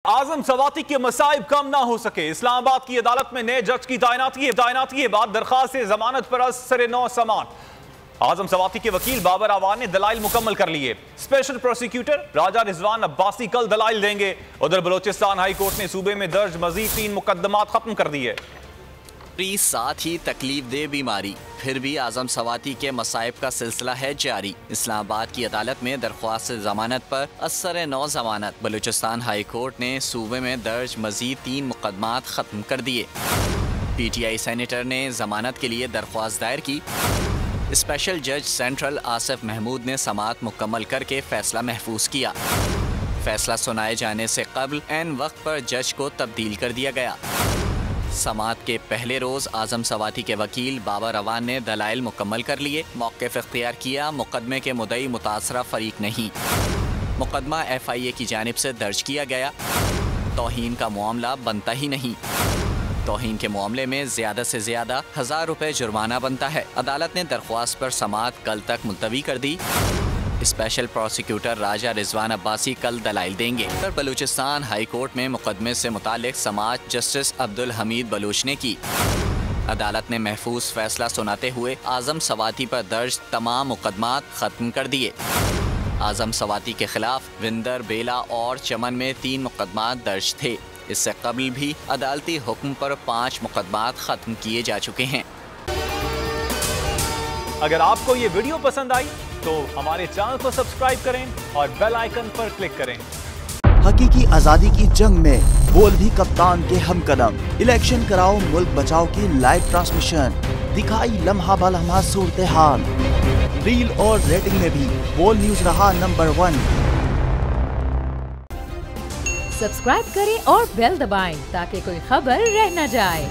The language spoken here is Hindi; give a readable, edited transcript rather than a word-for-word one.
आजम सवाती के मसाइब कम ना हो सके। इस्लामाबाद की अदालत में नए जज की तैनाती के बाद दरखास्त जमानत पर असर नौ समान। आजम सवाती के वकील बाबर आवान ने दलाइल मुकम्मल कर लिए। स्पेशल प्रोसिक्यूटर राजा रिजवान अब्बासी कल दलाइल देंगे। उधर बलोचिस्तान हाई कोर्ट ने सूबे में दर्ज मजीद 3 मुकदमात खत्म कर दिए। साथ ही तकलीफ दे बीमारी, फिर भी आजम सवाती के मसाइब का सिलसिला है जारी। इस्लामाबाद की अदालत में दरख्वास्त जमानत पर असर नौ जमानत। बलूचिस्तान हाई कोर्ट ने सूबे में दर्ज मजीद 3 मुकदमात खत्म कर दिए। PTI सेनेटर ने जमानत के लिए दरख्वास्त दायर की। स्पेशल जज सेंट्रल आसिफ महमूद ने समाअत मुकम्मल करके फैसला महफूज किया। फैसला सुनाए जाने से कबल ऐन वक्त पर जज को तब्दील कर दिया गया। समाअत के पहले रोज आजम सवाती के वकील बाबर अवान ने दलाइल मुकम्मल कर लिए। मौक़िफ़ इख्तियार किया, मुकदमे के मुद्दई मुतासरा फरीक नहीं। मुकदमा FIA की जानिब से दर्ज किया गया। तौहीन का मामला बनता ही नहीं। तौहीन के मामले में ज़्यादा से ज़्यादा 1000 रुपये जुर्माना बनता है। अदालत ने दरख्वास्त पर समाअत कल तक मुलतवी कर दी। स्पेशल प्रोसिक्यूटर राजा रिजवान अब्बासी कल दलाइल देंगे। उत्तर बलूचिस्तान हाई कोर्ट में मुकदमे से मुतालिक समाअत जस्टिस अब्दुल हमीद बलूच ने की। अदालत ने महफूज फैसला सुनाते हुए आजम सवाती पर दर्ज तमाम मुकदमात खत्म कर दिए। आजम सवाती के खिलाफ विंदर, बेला और चमन में 3 मुकदमात दर्ज थे। इससे कबल भी अदालती हुक्म पर 5 मुकदमात खत्म किए जा चुके हैं। अगर आपको ये वीडियो पसंद आई तो हमारे चैनल को सब्सक्राइब करें और बेल आइकन पर क्लिक करें। हकीकी आजादी की जंग में बोल भी कप्तान के हमकदम। इलेक्शन कराओ मुल्क बचाओ की लाइव ट्रांसमिशन, दिखाई लम्हा ब लम्हा सूरत हाल। रील और रेटिंग में भी बोल न्यूज रहा नंबर 1। सब्सक्राइब करें और बेल दबाएं ताकि कोई खबर रह न जाए।